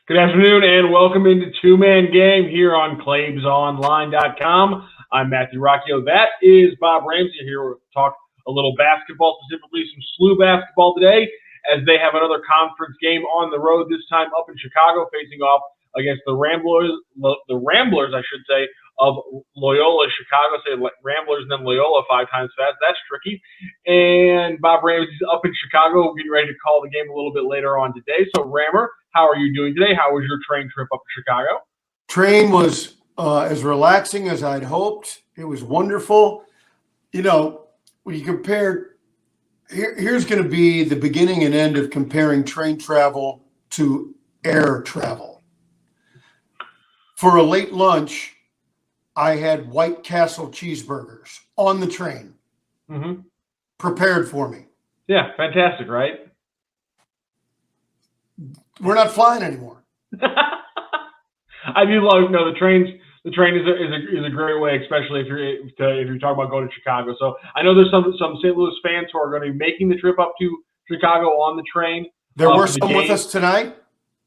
Good afternoon and welcome into Two-Man Game here on ClaibsOnline.com. I'm Matthew Roccio. That is Bob Ramsey here. We'll talk a little basketball, specifically some SLU basketball today, as they have another conference game on the road, this time up in Chicago, facing off against the Ramblers, I should say, of Loyola Chicago. Say Ramblers and then Loyola 5 times fast. That's tricky. And Bob Ramsey's up in Chicago, getting ready to call the game a little bit later on today. So, Rammer, how are you doing today? How was your train trip up to Chicago? Train was as relaxing as I'd hoped. It was wonderful. You know, when you compare, here's going to be the beginning and end of comparing train travel to air travel. For a late lunch, I had White Castle cheeseburgers on the train, prepared for me. Yeah, fantastic, right? We're not flying anymore. I do love the train is a great way, especially if you're talking about going to Chicago. So I know there's some St. Louis fans who are going to be making the trip up to Chicago on the train. There were some with us tonight.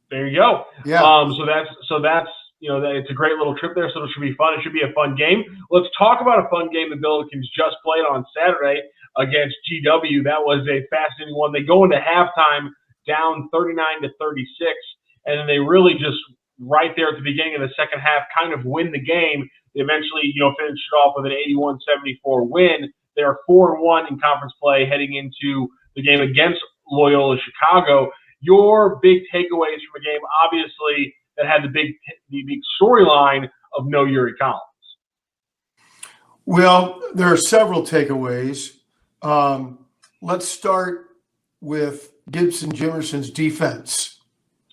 There you go. Yeah. So that's it's a great little trip there. So it should be fun. It should be a fun game. Let's talk about a fun game the Billikens just played on Saturday against GW. That was a fascinating one. They go into halftime down 39-36, and then they really just right there at the beginning of the second half kind of win the game. They eventually, finished it off with an 81-74 win. They are 4-1 in conference play heading into the game against Loyola Chicago. Your big takeaways from the game, obviously, that had the big storyline of no Yuri Collins. Well, there are several takeaways. Let's start with Gibson Jimerson's defense.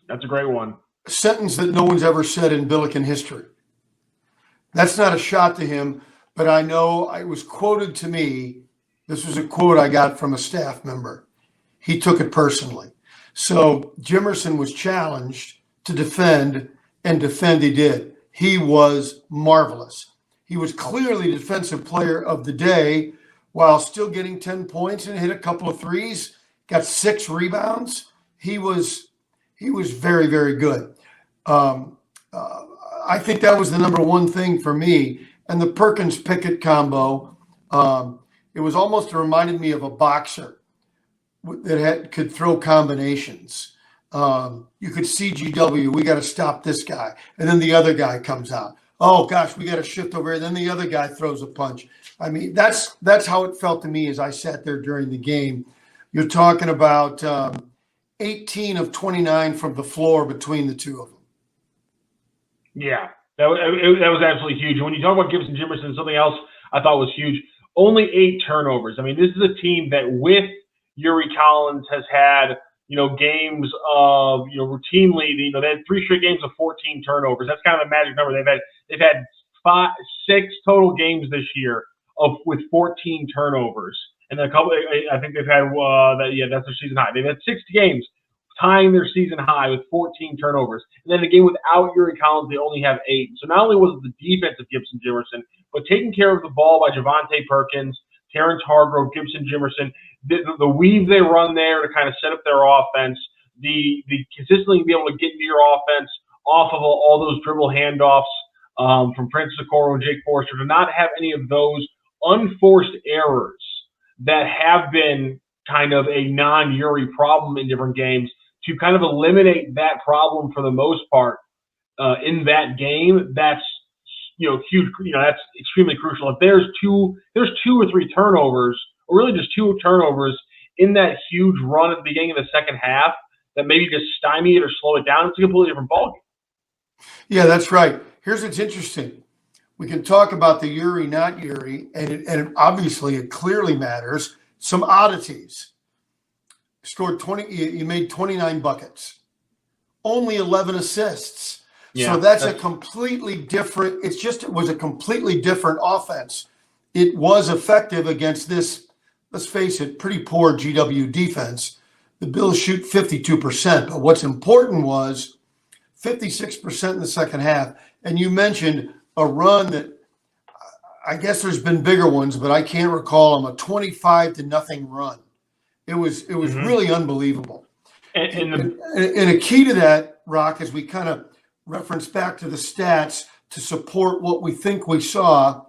That's a great one. A sentence that no one's ever said in Billiken history. That's not a shot to him, but I know it was quoted to me. This was a quote I got from a staff member. He took it personally. So Jimerson was challenged to defend, and defend he did. He was marvelous. He was clearly defensive player of the day while still getting 10 points and hit a couple of threes, got 6 rebounds. He was very, very good. I think that was the number one thing for me. And the Perkins-Pickett combo, it was almost reminded me of a boxer that could throw combinations. You could see GW, we got to stop this guy. And then the other guy comes out. Oh, gosh, we got to shift over here. Then the other guy throws a punch. I mean, that's how it felt to me as I sat there during the game. You're talking about 18 of 29 from the floor between the two of them. Yeah, that was absolutely huge. And when you talk about Gibson Jimerson, something else I thought was huge, only 8 turnovers. I mean, this is a team that with Yuri Collins has had games of, routinely, they had 3 straight games of 14 turnovers. That's kind of a magic number. They've had 6 total games this year with 14 turnovers. And then a couple, I think they've had, that's their season high. They've had 6 games tying their season high with 14 turnovers. And then the game without Yuri Collins, they only have 8. So not only was it the defense of Gibson Jimerson, but taking care of the ball by Javonte Perkins, Terrence Hargrove, Gibson Jimerson, the weave they run there to kind of set up their offense, the consistently be able to get into your offense off of all those dribble handoffs from Francis Okoro and Jake Forrester, to not have any of those unforced errors that have been kind of a non-Yuri problem in different games, to kind of eliminate that problem for the most part in that game. That's huge. That's extremely crucial. If there's two or 3 turnovers, or really just 2 turnovers in that huge run at the beginning of the second half, that maybe just stymie it or slow it down, it's a completely different ballgame. Yeah, that's right. Here's what's interesting. We can talk about the Yuri, not Yuri, and obviously it clearly matters. Some oddities. Scored 20. You made 29 buckets. Only 11 assists. Yeah, so that's a completely different. It was a completely different offense. It was effective against this, let's face it, pretty poor GW defense. The Bills shoot 52%, but what's important was 56% in the second half. And you mentioned a run that I guess there's been bigger ones, but I can't recall them, a 25-0 run. It was really unbelievable. And a key to that Rocc, as we kind of reference back to the stats to support what we think we saw,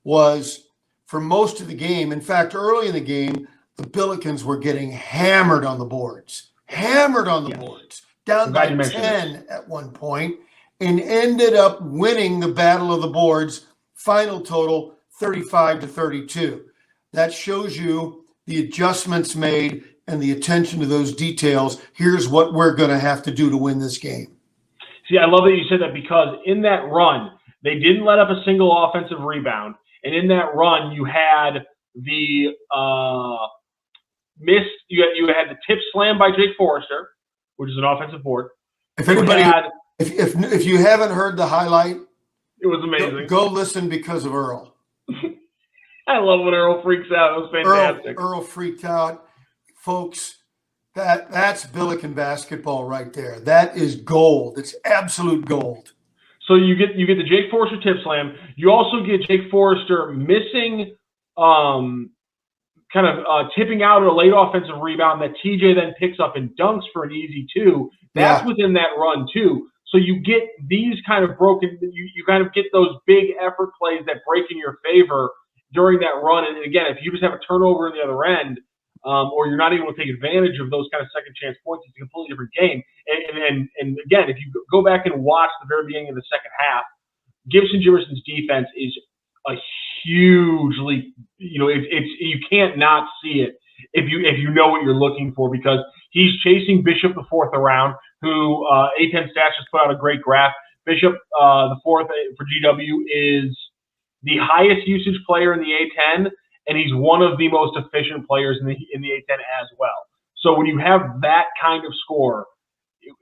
was for most of the game. In fact, early in the game, the Billikens were getting hammered on the boards, down by 10 at one point, and ended up winning the battle of the boards. Final total 35-32. That shows you the adjustments made and the attention to those details. Here's what we're going to have to do to win this game. See, I love that you said that, because in that run, they didn't let up a single offensive rebound. And in that run, you had the you had the tip slam by Jake Forrester, which is an offensive board. If anybody, if you haven't heard the highlight, it was amazing. Go listen because of Earl. I love when Earl freaks out. It was fantastic. Earl freaked out, folks. That's Billiken basketball right there. That is gold. It's absolute gold. So you get the Jake Forrester tip slam. You also get Jake Forrester missing, tipping out a late offensive rebound that TJ then picks up and dunks for an easy 2. That's within that run too. So you get these kind of broken. You kind of get those big effort plays that break in your favor during that run. And again, if you just have a turnover in the other end, or you're not able to take advantage of those kind of second chance points, it's a completely different game. And again, if you go back and watch the very beginning of the second half, Gibson Jimerson's defense is a hugely, you can't not see it if you know what you're looking for, because he's chasing Bishop the fourth around, who A10 Stats just put out a great graph. Bishop, the fourth for GW, is the highest usage player in the A10, and he's one of the most efficient players in the A10 as well. So when you have that kind of score,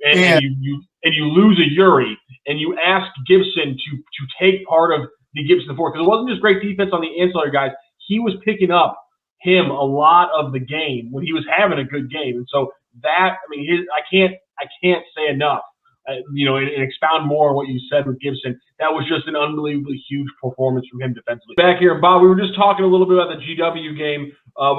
and you lose a Yuri, and you ask Gibson to take part of the Gibson fourth, because it wasn't just great defense on the ancillary guys, he was picking up him a lot of the game when he was having a good game. And so that, I can't say enough. And expound more on what you said with Gibson. That was just an unbelievably huge performance from him defensively. Back here, Bob, we were just talking a little bit about the GW game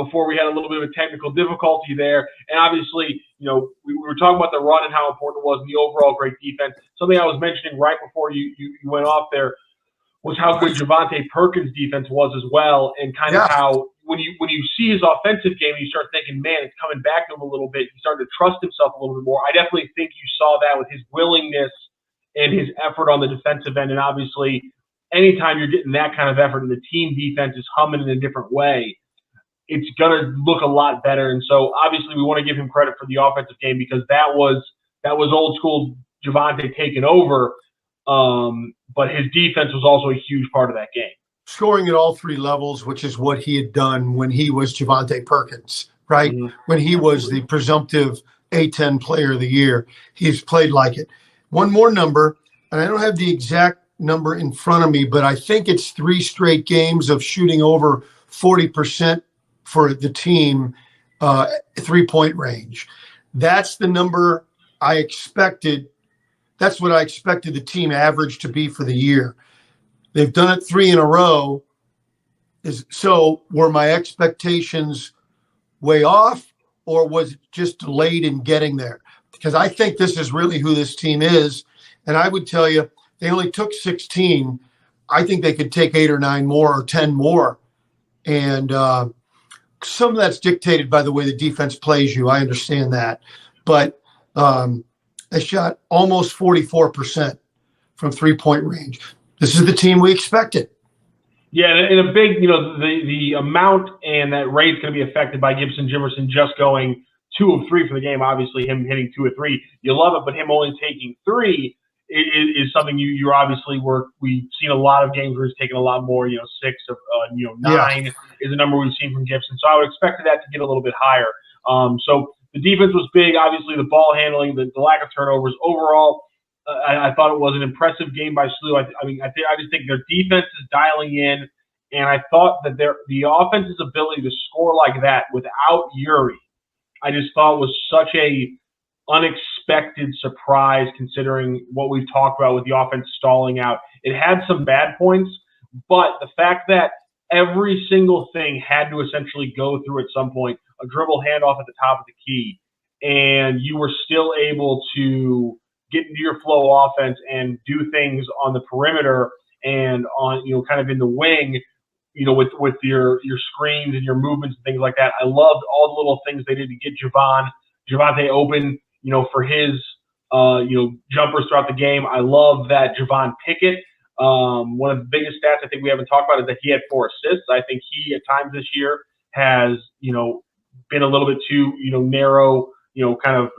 before we had a little bit of a technical difficulty there. And obviously, we were talking about the run and how important it was and the overall great defense. Something I was mentioning right before you went off there was how good Gibson Perkins' defense was as well, and kind of how when you see his offensive game, you start thinking, man, it's coming back to him a little bit. He started to trust himself a little bit more. I definitely think you saw that with his willingness and his effort on the defensive end. And obviously, anytime you're getting that kind of effort and the team defense is humming in a different way, it's going to look a lot better. And so obviously we want to give him credit for the offensive game, because that was old school Javante taking over. But his defense was also a huge part of that game. Scoring at all three levels, which is what he had done when he was Gibson Perkins, right? Mm-hmm. When he was the presumptive A10 player of the year, he's played like it. One more number, and I don't have the exact number in front of me, but I think it's 3 straight games of shooting over 40% for the team, 3-point range. That's the number I expected. That's what I expected the team average to be for the year. They've done it 3 in a row. So were my expectations way off, or was it just delayed in getting there? Because I think this is really who this team is. And I would tell you, they only took 16. I think they could take 8 or 9 more or 10 more. And some of that's dictated by the way the defense plays you. I understand that. But they shot almost 44% from 3-point range. This is the team we expected. Yeah, and a big, the amount and that rate's going to be affected by Gibson Jimerson just going 2 of 3 for the game. Obviously, him hitting 2 of 3, you love it, but him only taking 3 is something you're obviously we've seen a lot of games where he's taken a lot more. 6 of 9 is the number we've seen from Gibson. So I would expect that to get a little bit higher. So the defense was big. Obviously, the ball handling, the lack of turnovers. Overall, I thought it was an impressive game by SLU. I just think their defense is dialing in, and I thought that the offense's ability to score like that without Yuri, I just thought was such a unexpected surprise, considering what we've talked about with the offense stalling out. It had some bad points, but the fact that every single thing had to essentially go through at some point, a dribble handoff at the top of the key, and you were still able to get into your flow offense and do things on the perimeter and on, kind of in the wing, with your screens and your movements and things like that. I loved all the little things they did to get Javonte open, for his, jumpers throughout the game. I love that Javon Pickett, one of the biggest stats I think we haven't talked about is that he had 4 assists. I think he at times this year has, been a little bit too, narrow, kind of,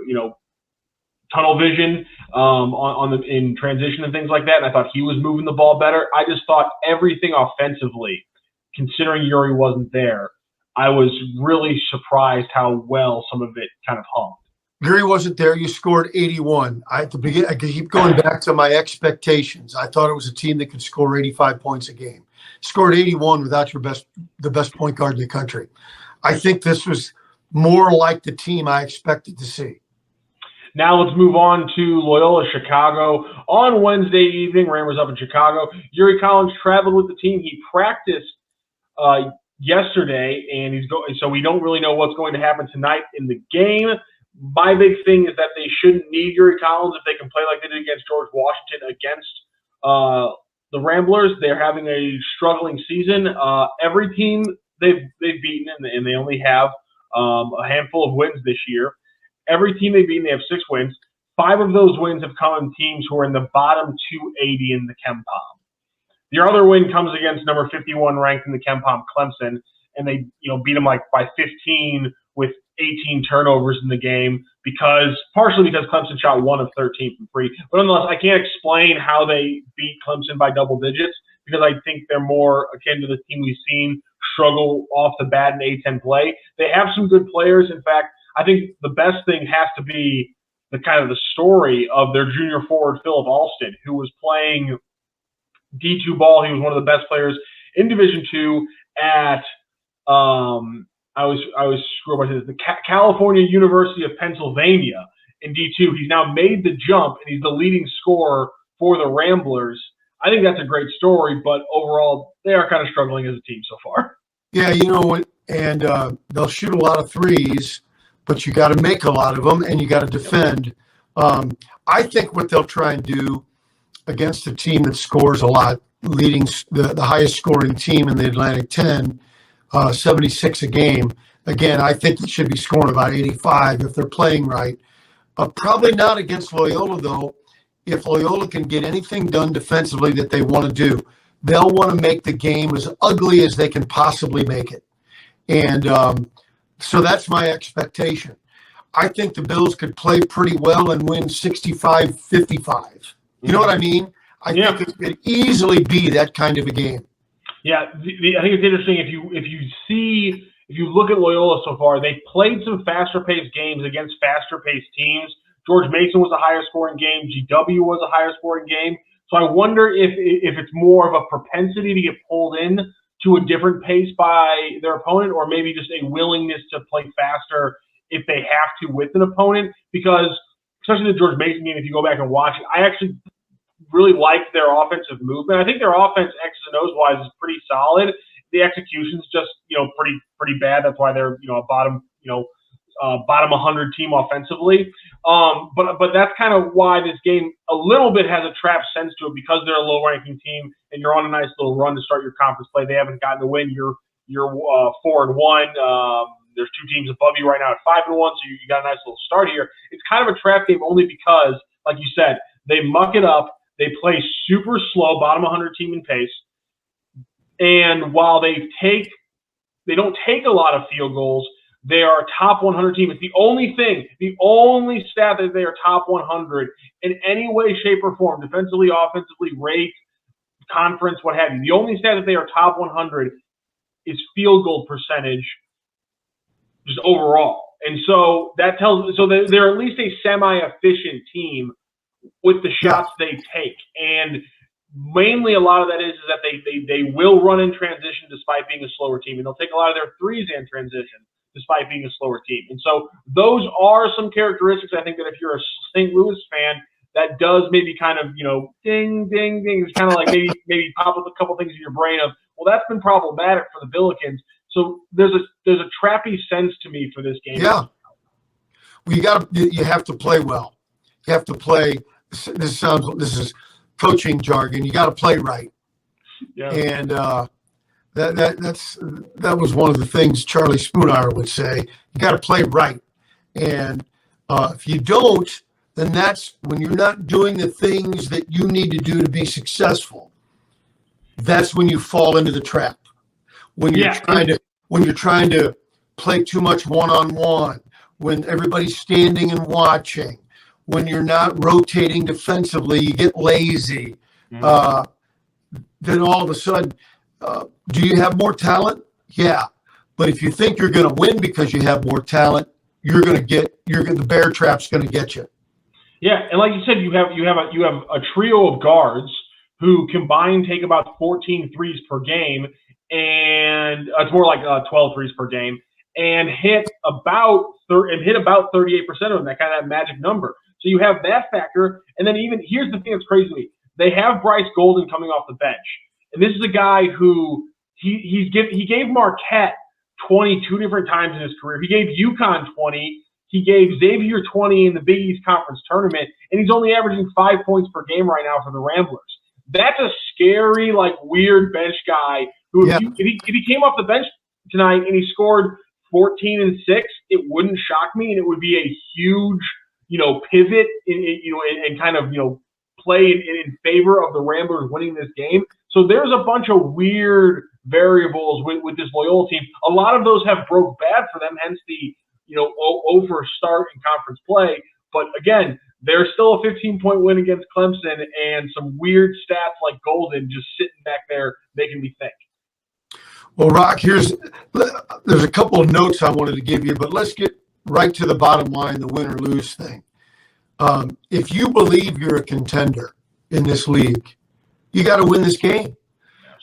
tunnel vision in transition and things like that. And I thought he was moving the ball better. I just thought everything offensively, considering Yuri wasn't there, I was really surprised how well some of it kind of hung. Yuri wasn't there. You scored 81. I keep going back to my expectations. I thought it was a team that could score 85 points a game. Scored 81 without the best point guard in the country. I think this was more like the team I expected to see. Now let's move on to Loyola Chicago. On Wednesday evening, Ramblers up in Chicago. Yuri Collins traveled with the team. He practiced yesterday, and so we don't really know what's going to happen tonight in the game. My big thing is that they shouldn't need Yuri Collins if they can play like they did against George Washington against the Ramblers. They're having a struggling season. Every team they've beaten, and they only have a handful of wins this year. Every team they've beaten, they have 6 wins. 5 of those wins have come in teams who are in the bottom 280 in the KenPom. The other win comes against number 51 ranked in the KenPom, Clemson, and they beat them by 15 with 18 turnovers in the game partially because Clemson shot 1 of 13 from free. But nonetheless, I can't explain how they beat Clemson by double digits because I think they're more akin to the team we've seen struggle off the bat in A-10 play. They have some good players. In fact, I think the best thing has to be the kind of the story of their junior forward, Philip Alston, who was playing D2 ball. He was one of the best players in Division II at I was screwed up. The California University of Pennsylvania in D2. He's now made the jump, and he's the leading scorer for the Ramblers. I think that's a great story, but overall, they are kind of struggling as a team so far. Yeah, and they'll shoot a lot of threes, but you got to make a lot of them, and you got to defend. I think what they'll try and do against a team that scores a lot, leading the highest scoring team in the Atlantic 10, 76 a game. Again, I think they should be scoring about 85 if they're playing right. Probably not against Loyola, though. If Loyola can get anything done defensively that they want to do, they'll want to make the game as ugly as they can possibly make it. And so that's my expectation. I think the Bills could play pretty well and win 65-55. You know what I mean? I think it could easily be that kind of a game. Yeah, I think it's interesting if you look at Loyola so far, they've played some faster-paced games against faster-paced teams. George Mason was a higher-scoring game. GW was a higher-scoring game. So I wonder if it's more of a propensity to get pulled in to a different pace by their opponent, or maybe just a willingness to play faster if they have to with an opponent. Because especially the George Mason game, if you go back and watch it, I actually really like their offensive movement. I think their offense, X's and O's wise, is pretty solid. The execution's just pretty bad. That's why they're a bottom 100 team offensively. But that's kind of why this game a little bit has a trap sense to it, because they're a low ranking team and you're on a nice little run to start your conference play. They haven't gotten a win. You're 4-1. There's 2 teams above you right now at 5-1, so you got a nice little start here. It's kind of a trap game only because, like you said, they muck it up. They play super slow, bottom 100 team in pace. And while they don't take a lot of field goals, they are a top 100 team. It's the only stat that they are top 100 in any way, shape, or form, defensively, offensively, rate, conference, what have you. The only stat that they are top 100 is field goal percentage, just overall. And so that they're at least a semi-efficient team with the shots they take. And mainly a lot of that is that they will run in transition despite being a slower team. And they'll take a lot of their threes in transition despite being a slower team. And so those are some characteristics, I think, that if you're a St. Louis fan, that does maybe kind of, ding, ding, ding. It's kind of like maybe pop up a couple things in your brain of, well, that's been problematic for the Billikens. So there's a trappy sense to me for this game. Yeah. Well, you have to play well. You have to play this is coaching jargon. You got to play right. Yeah. And that was one of the things Charlie Spoonhour would say. You got to play right. And if you don't, then that's when you're not doing the things that you need to do to be successful. That's when you fall into the trap. When you're trying to play too much one-on-one, when everybody's standing and watching, when you're not rotating defensively, you get lazy. Then all of a sudden, do you have more talent? Yeah. But if you think you're going to win because you have more talent, the bear trap's going to get you. Yeah, and like you said, you have a trio of guards who combined take about 14 threes per game, and it's more like 12 threes per game, and hit about 38% of them, that kind of magic number. So you have that factor, and then even here's the thing that's crazy to me: they have Bryce Golden coming off the bench, and this is a guy who he gave Marquette 22 different times in his career. He gave UConn 20. He gave Xavier 20 in the Big East Conference tournament, and he's only averaging 5 points per game right now for the Ramblers. That's a scary, weird bench guy who, if he came off the bench tonight and he scored 14 and 6, it wouldn't shock me, and it would be a huge, pivot, and kind of, play in favor of the Ramblers winning this game. So there's a bunch of weird variables with this Loyola team. A lot of those have broke bad for them, hence the over start in conference play. But again, there's still a 15-point win against Clemson and some weird stats like Golden just sitting back there making me think. Well, Rocc, there's a couple of notes I wanted to give you, but let's get right to the bottom line, the win or lose thing. If you believe you're a contender in this league, you got to win this game.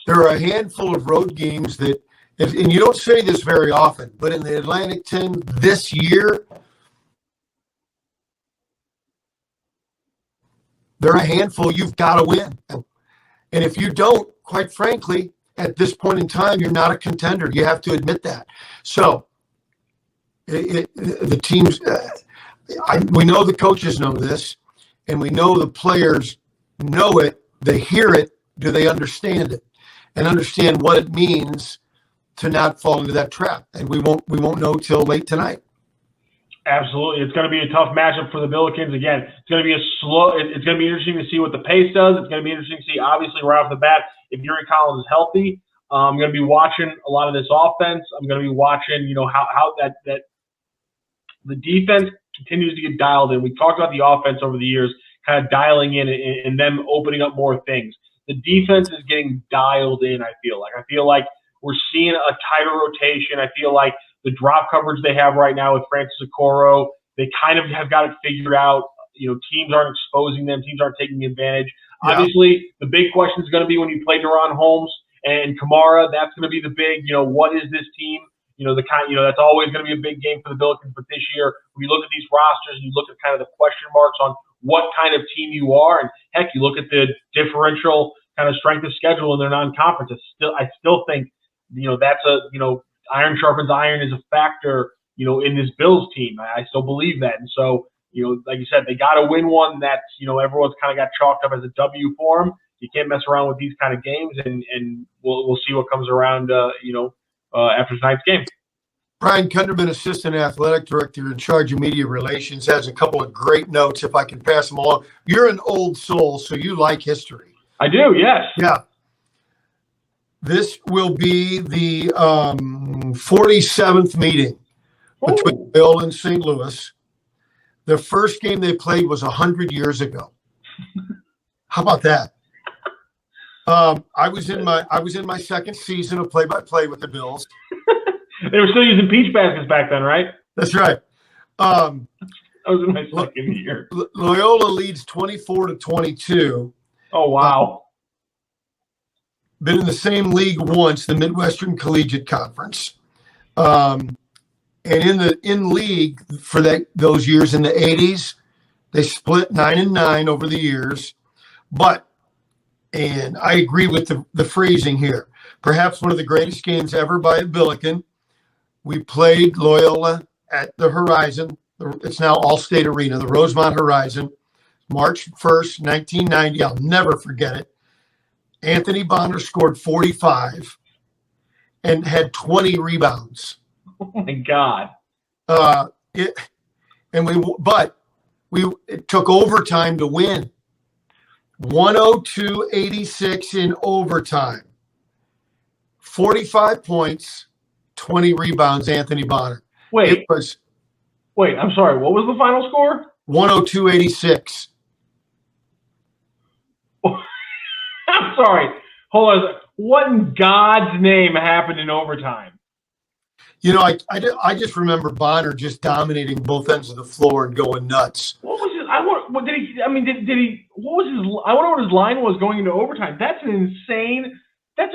There are a handful of road games that, and you don't say this very often, but in the Atlantic 10 this year, there are a handful you've got to win. And if you don't, quite frankly, at this point in time, you're not a contender. You have to admit that. So the teams, we know the coaches know this, and we know the players know it. They hear it. Do they understand it? And understand what it means to not fall into that trap. And we won't know till late tonight. Absolutely. It's going to be a tough matchup for the Billikens. Again, it's going to be it's going to be interesting to see what the pace does. It's going to be interesting to see, obviously, right off the bat, if Yuri Collins is healthy. I'm going to be watching a lot of this offense. I'm going to be watching, how that the defense continues to get dialed in. We talked about the offense over the years, kind of dialing in and them opening up more things. The defense is getting dialed in, I feel like we're seeing a tighter rotation. I feel like the drop coverage they have right now with Francis Okoro, they kind of have got it figured out. Teams aren't exposing them. Teams aren't taking advantage. Yeah. Obviously, the big question is going to be when you play Deron Holmes and Kamara. That's going to be the big, what is this team? That's always going to be a big game for the Billikens. But this year, when you look at these rosters and you look at kind of the question marks on what kind of team you are, and heck, you look at the differential kind of strength of schedule in their non-conference. I still think, that's iron sharpens iron is a factor, in this Bills team. I still believe that. And so, like you said, they got to win one that's, everyone's kind of got chalked up as a W for them. You can't mess around with these kind of games, and we'll see what comes around, after tonight's game. Brian Kunderman, Assistant Athletic Director in charge of media relations, has a couple of great notes, if I can pass them along. You're an old soul, so you like history. I do, yes. Yeah. This will be the 47th meeting between Bill and St. Louis. The first game they played was 100 years ago. How about that? I was in my second season of play-by-play with the Bills. They were still using peach baskets back then, right? That's right. I was in my second year. Loyola leads 24-22. Oh, wow. Been in the same league once, the Midwestern Collegiate Conference. And in league for those years in the 80s, they split 9-9 over the years. And I agree with the phrasing here. Perhaps one of the greatest games ever by a Billiken. We played Loyola at the Horizon. It's now Allstate Arena, the Rosemont Horizon. March 1st, 1990. I'll never forget it. Anthony Bonner scored 45 and had 20 rebounds. Oh my God. It took overtime to win. 102-86 in overtime. 45 points, 20 rebounds, Anthony Bonner. Wait, I'm sorry. What was the final score? 102-86. I'm sorry. Hold on. What in God's name happened in overtime? You know, I just remember Bonner just dominating both ends of the floor and going nuts. What was his? What was his? I wonder what his line was going into overtime. That's an insane. That's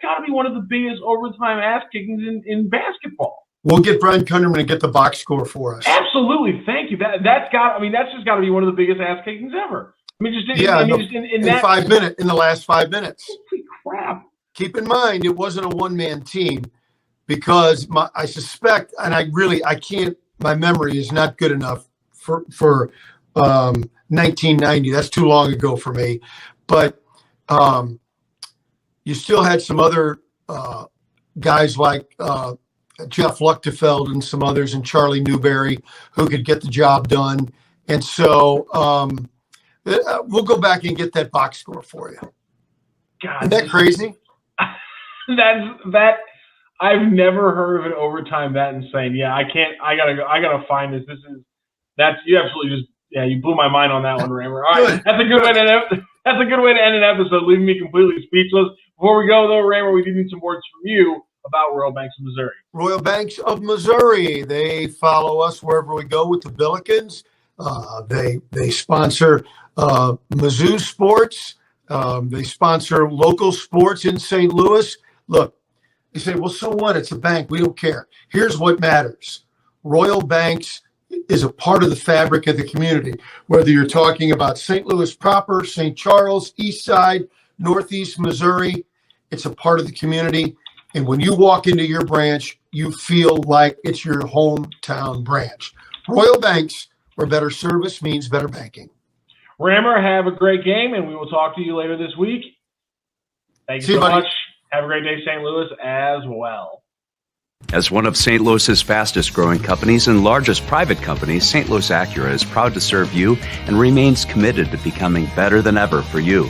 got to be one of the biggest overtime ass kickings in basketball. We'll get Brian Kunderman to get the box score for us. Absolutely, thank you. That's just got to be one of the biggest ass kickings ever. I mean, in the last 5 minutes. Holy crap! Keep in mind, it wasn't a one-man team because I suspect, and I can't. My memory is not good enough for 1990. That's too long ago for me. But you still had some other guys like Jeff Luchtefeld and some others, and Charlie Newberry, who could get the job done. And so we'll go back and get that box score for you. God, isn't that crazy? That I've never heard of an overtime that insane. Yeah, I can't. I gotta find this. You absolutely just you blew my mind on that one, Rammer. All right, that's a good way to end an episode, leaving me completely speechless. Before we go though, Rammer, we do need some words from you about Royal Banks of Missouri. Royal Banks of Missouri. They follow us wherever we go with the Billikens. They sponsor Mizzou sports. They sponsor local sports in St. Louis. Look, you say, well, so what? It's a bank. We don't care. Here's what matters. Royal Banks is a part of the fabric of the community, whether you're talking about St. Louis proper, St. Charles, East Side, Northeast Missouri. It's a part of the community. And when you walk into your branch, you feel like it's your hometown branch. Royal Banks, where better service means better banking. Rammer, have a great game, and we will talk to you later this week. Thank you so much. Have a great day, St. Louis, as well. As one of St. Louis's fastest growing companies and largest private companies, St. Louis Acura is proud to serve you and remains committed to becoming better than ever for you.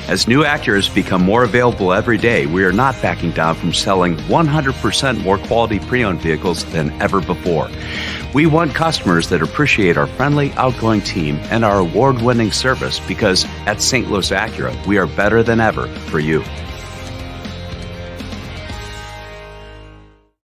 As new Acuras become more available every day, we are not backing down from selling 100% more quality pre-owned vehicles than ever before. We want customers that appreciate our friendly, outgoing team and our award-winning service because at St. Louis Acura, we are better than ever for you.